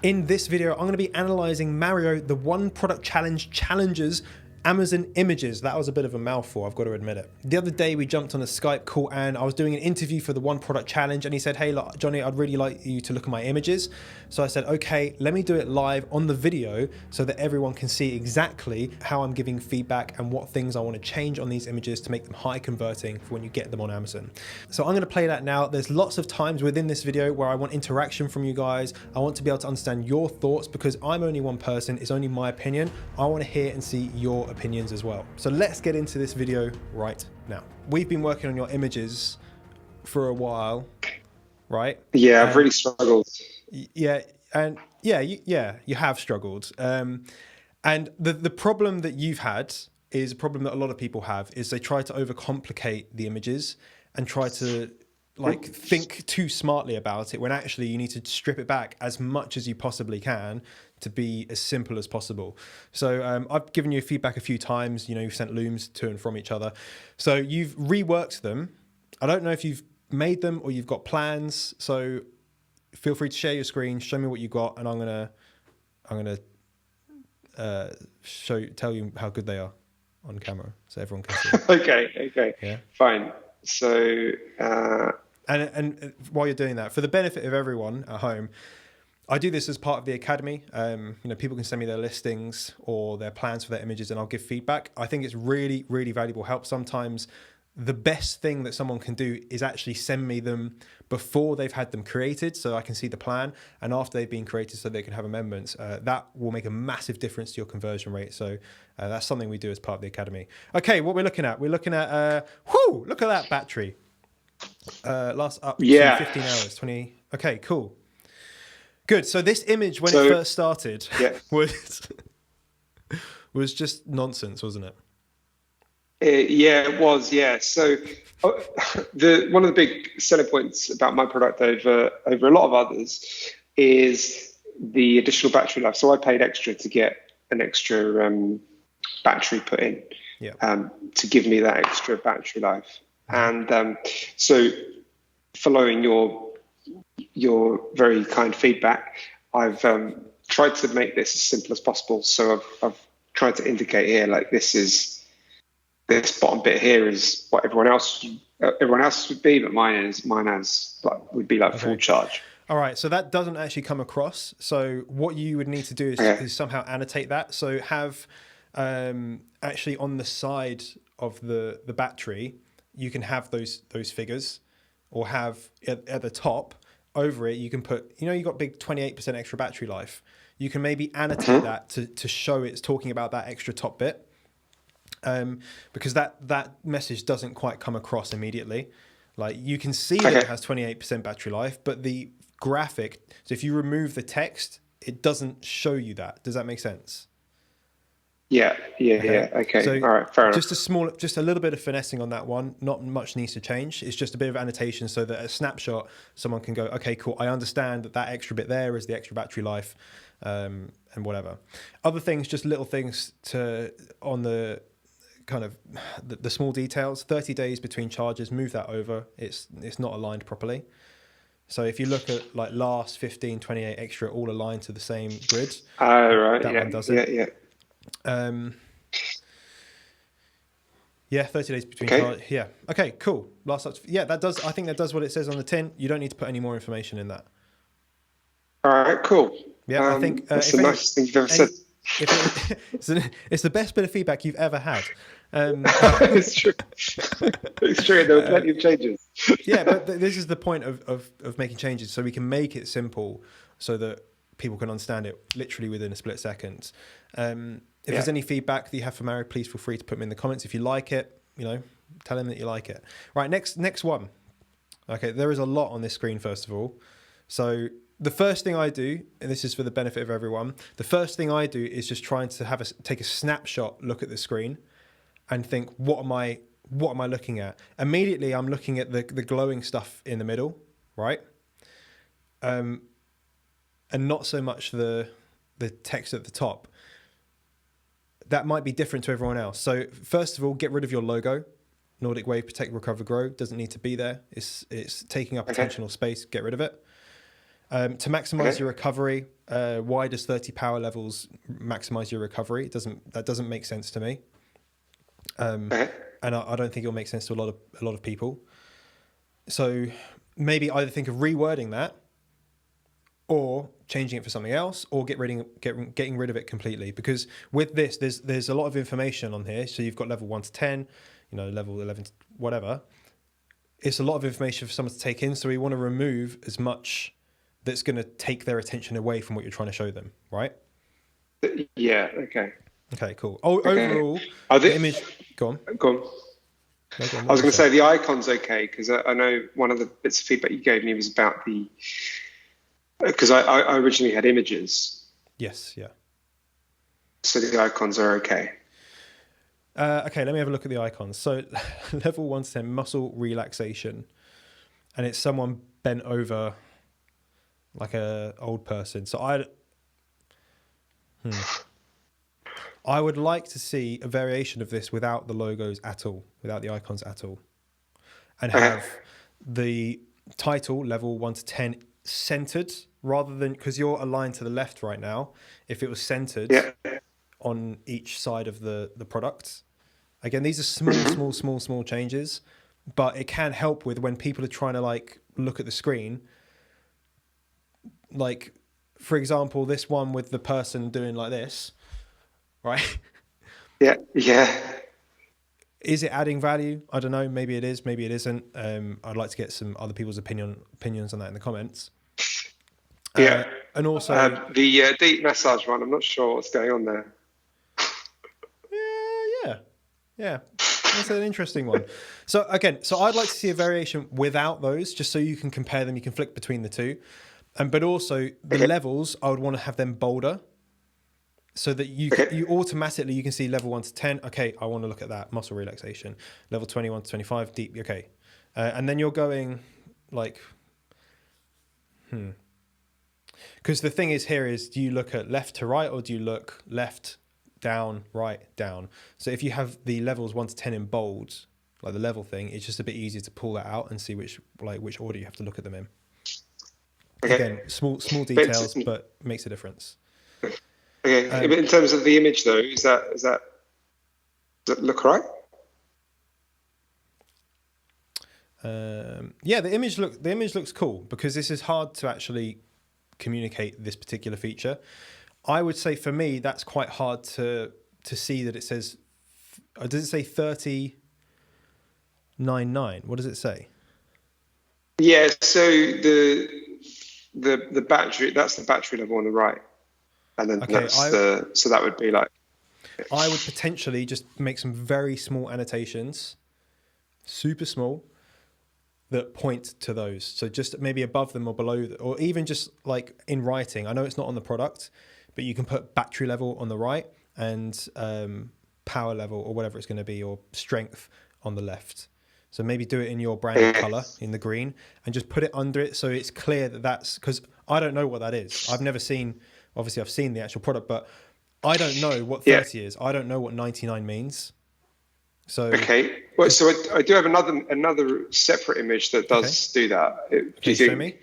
In this video, I'm going to be analysing Mario, the One Product Challenge challenges Amazon images. That was a bit of a mouthful, I've got to admit it. The other day we jumped on a Skype call and I was doing an interview for the One Product Challenge and he said, hey, look, Johnny, I'd really like you to look at my images. So I said, okay, let me do it live on the video so that everyone can see exactly how I'm giving feedback and what things I want to change on these images to make them high converting for when you get them on Amazon. So I'm going to play that now. There's lots of times within this video where I want interaction from you guys. I want to be able to understand your thoughts because I'm only one person, it's only my opinion. I want to hear and see your opinions as well. So let's get into this video right now. We've been working on your images for a while, right? Yeah, I've really struggled. Yeah, and you have struggled. And the problem that you've had is a problem that a lot of people have, is they try to overcomplicate the images and try to like think too smartly about it when actually you need to strip it back as much as you possibly can to be as simple as possible. So I've given you feedback a few times, you know, you've sent looms to and from each other. So you've reworked them. I don't know if you've made them or you've got plans. So feel free to share your screen, show me what you got, and I'm gonna tell you how good they are on camera so everyone can see. Okay. Yeah. Fine. So and while you're doing that, for the benefit of everyone at home, I do this as part of the academy. You know, people can send me their listings or their plans for their images and I'll give feedback. I think it's really, really valuable help. Sometimes the best thing that someone can do is actually send me them before they've had them created so I can see the plan, and after they've been created so they can have amendments. That will make a massive difference to your conversion rate. So that's something we do as part of the academy. Okay, what we're looking at, look at that battery. Last up to 15 hours, 20. Okay, cool. Good. So this image, when it first started, was just nonsense, wasn't it? It was. Yeah. So one of the big selling points about my product over a lot of others is the additional battery life. So I paid extra to get an extra battery put in to give me that extra battery life. And so following your very kind feedback, I've tried to make this as simple as possible. So I've tried to indicate here, like this bottom bit here is what everyone else would be, but mine would be like full charge. All right, so that doesn't actually come across. So what you would need to do is somehow annotate that. So have actually on the side of the battery, you can have those figures, or have at the top over it, you can put, you know, you got big 28% extra battery life. You can maybe annotate that to show it's talking about that extra top bit. Because that message doesn't quite come across immediately. Like you can see that it has 28% battery life, but the graphic, so if you remove the text, it doesn't show you that. Does that make sense? Yeah. Okay. So all right, fair enough. Just a little bit of finessing on that one. Not much needs to change. It's just a bit of annotation so that a snapshot, someone can go, okay, cool. I understand that extra bit there is the extra battery life, and whatever. Other things, just little things on the kind of the small details. 30 days between charges, move that over. It's not aligned properly. So if you look at like last 15, 28 extra, all aligned to the same grid. Right. That one does it. Yeah. 30 days between charges. Yeah. Okay, cool. I think that does what it says on the tin. You don't need to put any more information in that. All right, cool. Yeah, I think that's the nicest thing you've ever said. It's the best bit of feedback you've ever had. It's true. It's true. There were plenty of changes. Yeah, but this is the point of making changes, so we can make it simple so that people can understand it literally within a split second. If there's any feedback that you have for Mario, please feel free to put them in the comments. If you like it, you know, tell him that you like it. Right, next one. Okay, there is a lot on this screen, first of all. So the first thing I do, and this is for the benefit of everyone, the first thing I do is just trying to take a snapshot look at the screen and think, what am I looking at? Immediately, I'm looking at the glowing stuff in the middle, right? And not so much the text at the top. That might be different to everyone else. So first of all, get rid of your logo. Nordic Wave, Protect, Recover, Grow doesn't need to be there. It's taking up attentional space. Get rid of it. To maximize your recovery, why does 30 power levels maximize your recovery? That doesn't make sense to me. And I don't think it'll make sense to a lot of people. So maybe either think of rewording that, or changing it for something else, or getting rid of it completely. Because with this, there's a lot of information on here. So you've got level 1 to 10, level 11 to whatever. It's a lot of information for someone to take in. So we want to remove as much that's going to take their attention away from what you're trying to show them, right? Yeah. Okay. Okay. Cool. Overall, the image. Go on. Go on. No, go on. I was going to say the icon's okay, because I know one of the bits of feedback you gave me was about because I originally had images. Yes. Yeah. So the icons are okay. Okay, let me have a look at the icons. So level 1 to 10, muscle relaxation. And it's someone bent over like a old person. So I would like to see a variation of this without the logos at all, without the icons at all. And have the title, level 1 to 10, centered rather than, because you're aligned to the left right now. If it was centered on each side of the product. Again, these are small changes, but it can help with when people are trying to like look at the screen. Like, for example, this one with the person doing like this, right? Yeah. Is it adding value? I don't know. Maybe it is. Maybe it isn't. I'd like to get some other people's opinions on that in the comments. Yeah. And also the deep massage one. I'm not sure what's going on there. Yeah. That's an interesting one. So again, I'd like to see a variation without those, just so you can compare them. You can flick between the two. But also the levels, I would want to have them bolder, so that you automatically you can see level 1 to 10. Okay, I want to look at that muscle relaxation. Level 21 to 25 deep. Okay, and then you're going like, because the thing is here is, do you look at left to right, or do you look left down, right down? So if you have the levels 1 to 10 in bold, like the level thing, it's just a bit easier to pull that out and see which order you have to look at them in. Okay. Again, small details, but makes a difference. Okay. In terms of the image, though, does that look right? Yeah, the image looks cool, because this is hard to actually communicate this particular feature. I would say for me that's quite hard to see that it says. Does it say 30.99? What does it say? Yeah. So the battery, that's the battery level on the right, and then so that would be like. I would potentially just make some very small annotations, super small, that point to those. So just maybe above them or below, or even just like in writing. I know it's not on the product, but you can put battery level on the right and power level or whatever it's going to be, or strength on the left. So maybe do it in your branded color in the green, and just put it under it so it's clear that's, because I don't know what that is. I've never seen, obviously I've seen the actual product, but I don't know what 30 is. I don't know what 99 means. So okay. Well, so I do have another separate image that does do that. Can you show me?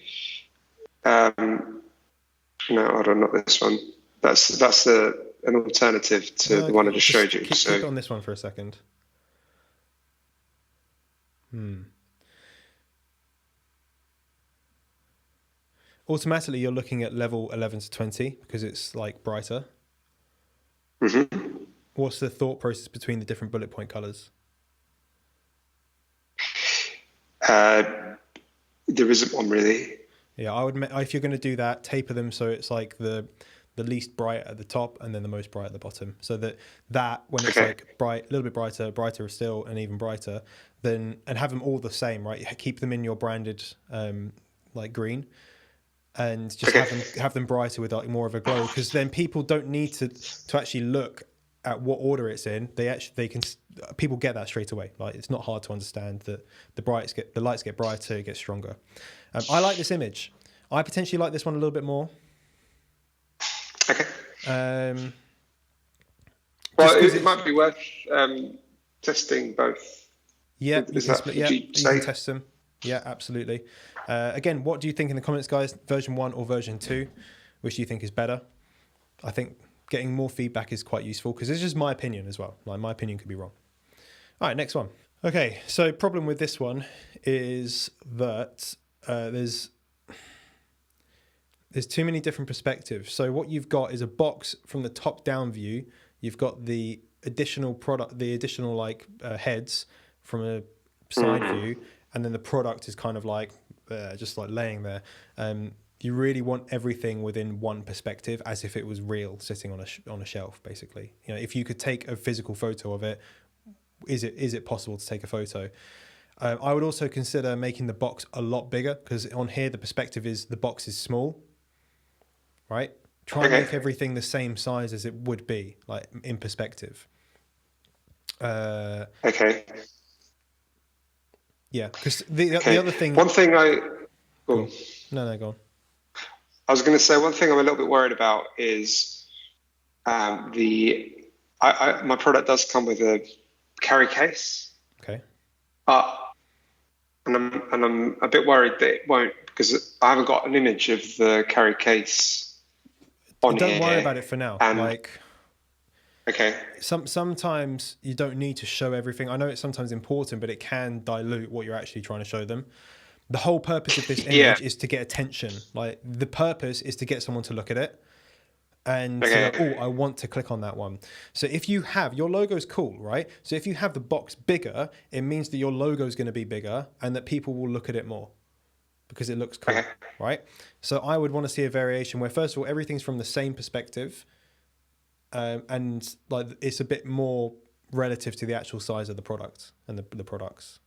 No, I don't know this one. That's an alternative to the one I just showed you. Click on this one for a second. Automatically, you're looking at level 11 to 20 because it's like brighter. What's the thought process between the different bullet point colors? There isn't one really. Yeah, I would. If you're going to do that, taper them so it's like the least bright at the top and then the most bright at the bottom, so that when it's like bright, a little bit brighter still, and even brighter, then, and have them all the same, right? Keep them in your branded like green, and just have them brighter with like more of a glow, because then people don't need to actually look at what order it's in. People get that straight away. Like, it's not hard to understand that the lights get brighter, it gets stronger. I like this image. I potentially like this one a little bit more. Okay. Well, it might be worth testing both. Yeah, you can test them. Yeah, absolutely. Again, what do you think in the comments, guys? Version 1 or version 2? Which do you think is better? I think getting more feedback is quite useful because it's just my opinion as well. Like, my opinion could be wrong. All right, next one. Okay, so problem with this one is that there's too many different perspectives. So what you've got is a box from the top down view. You've got the additional product, the additional heads from a side view, and then the product is kind of like just like laying there. You really want everything within one perspective, as if it was real, sitting on a shelf, basically. You know, if you could take a physical photo of it, is it possible to take a photo? I would also consider making the box a lot bigger, because on here the perspective is the box is small, right? Try and make everything the same size as it would be, like in perspective. Okay. Yeah, because the other thing. One thing Go on. No, go on. I was going to say one thing I'm a little bit worried about is my product does come with a carry case. Okay. And I'm a bit worried that it won't, because I haven't got an image of the carry case on here. Don't worry about it for now. Okay. Sometimes you don't need to show everything. I know it's sometimes important, but it can dilute what you're actually trying to show them. The whole purpose of this image is to get attention. Like, the purpose is to get someone to look at it and say, oh, I want to click on that one. So if you have, your logo's cool, right? So if you have the box bigger, it means that your logo is going to be bigger and that people will look at it more because it looks cool, right? So I would want to see a variation where, first of all, everything's from the same perspective, and like it's a bit more relative to the actual size of the product and the products.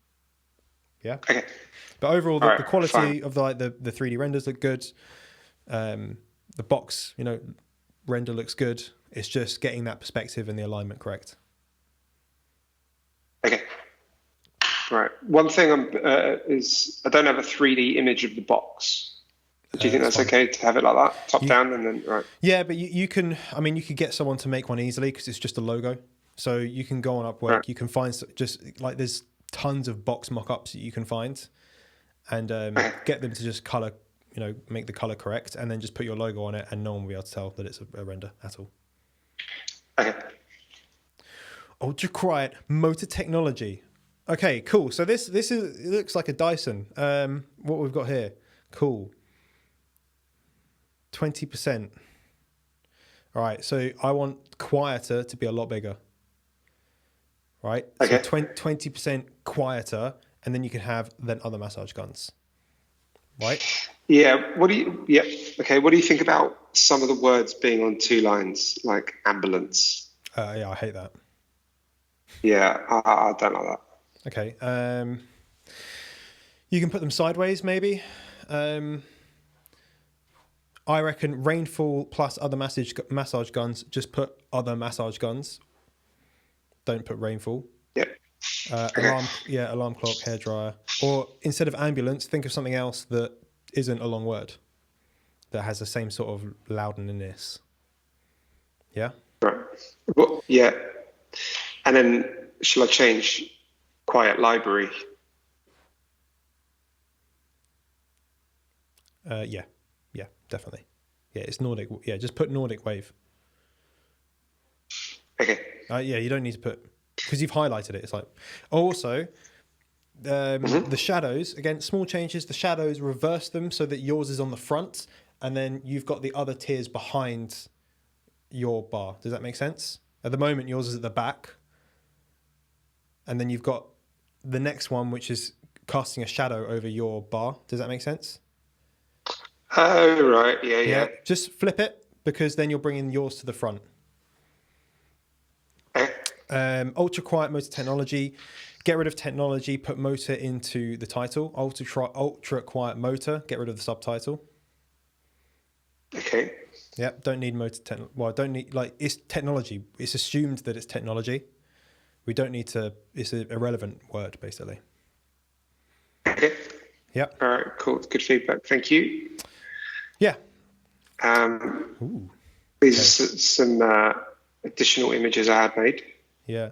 Yeah. Okay. But overall, the quality of the 3D renders look good. The box, render looks good. It's just getting that perspective and the alignment correct. Okay. Right. One thing is I don't have a 3D image of the box. Do you think that's okay to have it like that, top down, and then right? Yeah, but you can. I mean, you could get someone to make one easily because it's just a logo. So you can go on Upwork. Right. You can find just like there's tons of box mock-ups that you can find, and get them to just color. Make the color correct, and then just put your logo on it, and no one will be able to tell that it's a render at all. Okay. Ultra quiet motor technology. Okay, cool. So this it looks like a Dyson. What we've got here, cool. 20%. All right, so I want quieter to be a lot bigger. Right. Okay. So 20% quieter, and then you can have other massage guns. Right. Yeah. Okay. What do you think about some of the words being on two lines, like ambulance? Yeah, I hate that. Yeah, I don't like that. Okay. You can put them sideways, maybe. I reckon rainfall plus other massage guns. Just put other massage guns. Don't put rainfall. Yeah. Alarm clock, hairdryer. Or instead of ambulance, think of something else that isn't a long word, that has the same sort of loudness. Yeah? Right. Well, yeah. And then shall I change quiet library? Yeah, definitely. Yeah, it's Nordic. Yeah, just put Nordic Wave. Okay. Yeah, you don't need to put, because you've highlighted it. It's like, also, the shadows, again, small changes. The shadows, reverse them so that yours is on the front, and then you've got the other tiers behind your bar. Does that make sense? At the moment, yours is at the back, and then you've got the next one, which is casting a shadow over your bar. Does that make sense? Oh, right. Yeah. Just flip it, because then you're bringing yours to the front. Ultra quiet motor technology. Get rid of technology, put motor into the title. Ultra quiet motor, get rid of the subtitle. Okay. Yeah, don't need motor don't need, it's technology. It's assumed that it's technology. We don't need to, it's an irrelevant word, basically. Okay. Yep. All right, cool. Good feedback. Thank you. Yeah. These are some additional images I had made. Yeah. A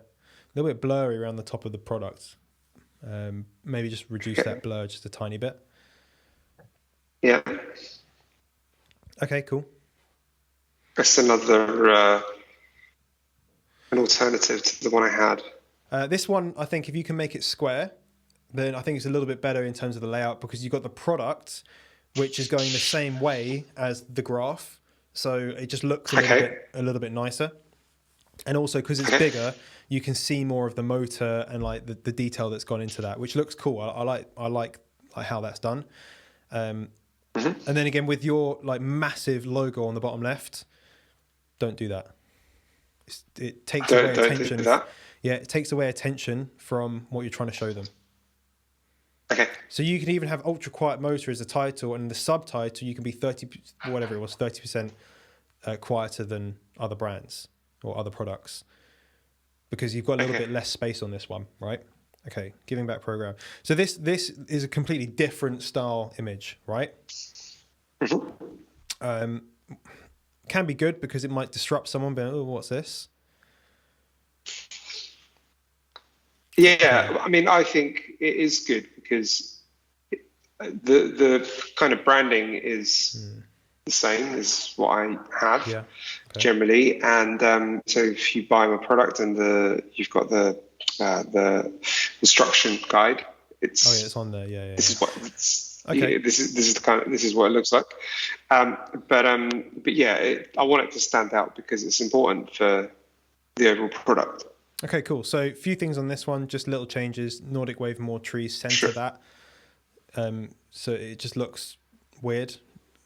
little bit blurry around the top of the product. Maybe just reduce that blur just a tiny bit. Yeah. Okay, cool. That's another an alternative to the one I had. This one, I think if you can make it square, then I think it's a little bit better in terms of the layout, because you've got the product, which is going the same way as the graph. So it just looks a little bit nicer. And also because it's bigger, you can see more of the motor and like the detail that's gone into that, which looks cool. I like how that's done. And then again, with your like massive logo on the bottom left, don't do that. It takes away attention. Yeah, it takes away attention from what you're trying to show them. Okay. So you can even have ultra quiet motor as a title, and the subtitle you can be 30% quieter than other brands or other products, because you've got a little bit less space on this one, right? Okay, giving back program. So this is a completely different style image, right? Can be good because it might disrupt someone, but oh, what's this? Yeah, I mean, I think it is good because the kind of branding is the same as what I have generally, and so if you buy my product and you've got the instruction guide, it's on there. Yeah. This is what it's. Okay. Yeah, this is what it looks like, but yeah, I want it to stand out because it's important for the overall product. Okay, cool. So a few things on this one, just little changes. Nordic Wave, more trees, center that. So it just looks weird.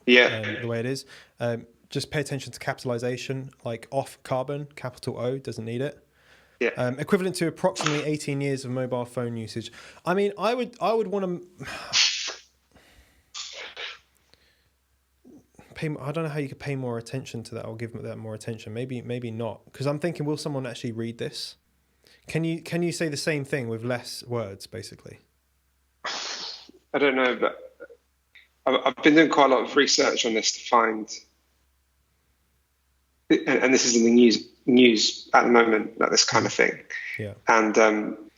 Yeah. The way it is. Just pay attention to capitalization, like off carbon, capital O, doesn't need it. Yeah. Equivalent to approximately 18 years of mobile phone usage. I mean, I would want to pay. I don't know how you could pay more attention to that or give that more attention. Maybe not, because I'm thinking, will someone actually read this? Can you say the same thing with less words, basically? I don't know, but I've been doing quite a lot of research on this to find, and this is in the news at the moment, like this kind of thing. Yeah. And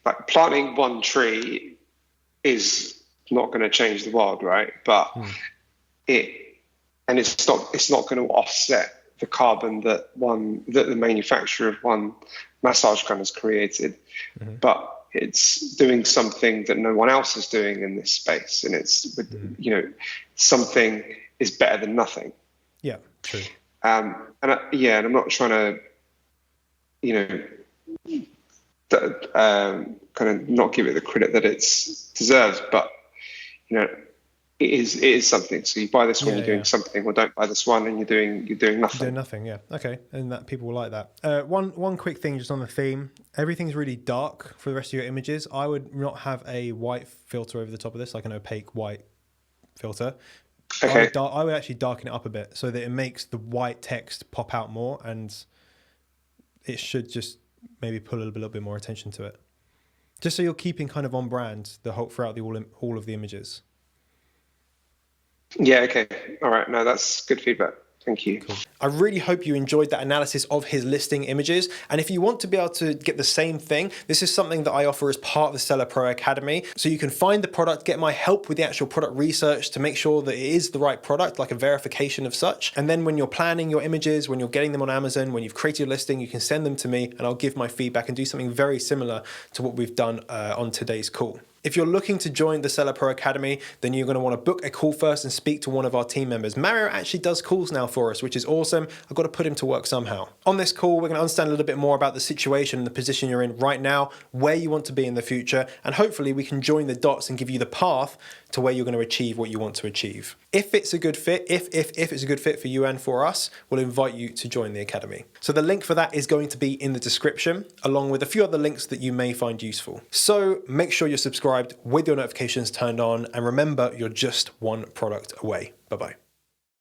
like planting one tree is not going to change the world, right? But it's not going to offset the carbon that the manufacturer of one massage gun has created, but it's doing something that no one else is doing in this space, and it's something is better than nothing. Yeah, true. And I'm not trying to, kind of not give it the credit that it deserves, but it is something. So you buy this one, you're doing something, or don't buy this one, and you're doing nothing. You're doing nothing, yeah. Okay, and that people will like that. One quick thing just on the theme. Everything's really dark for the rest of your images. I would not have a white filter over the top of this, like an opaque white filter. Okay. I would actually darken it up a bit so that it makes the white text pop out more, and it should just maybe pull a little bit more attention to it. Just so you're keeping kind of on brand throughout all of the images. Yeah, okay. All right. No, that's good feedback. Thank you. Cool. I really hope you enjoyed that analysis of his listing images. And if you want to be able to get the same thing, this is something that I offer as part of the Seller Pro Academy. So you can find the product, get my help with the actual product research to make sure that it is the right product, like a verification of such. And then when you're planning your images, when you're getting them on Amazon, when you've created a listing, you can send them to me and I'll give my feedback and do something very similar to what we've done on today's call. If you're looking to join the Seller Pro Academy, then you're going to want to book a call first and speak to one of our team members. Mario actually does calls now for us, which is awesome. I've got to put him to work somehow. On this call, we're going to understand a little bit more about the situation and the position you're in right now, where you want to be in the future, and hopefully we can join the dots and give you the path to where you're going to achieve what you want to achieve. If it's a good fit, if it's a good fit for you and for us, we'll invite you to join the Academy. So the link for that is going to be in the description, along with a few other links that you may find useful. So make sure you're subscribed with your notifications turned on, and remember, you're just one product away. Bye-bye.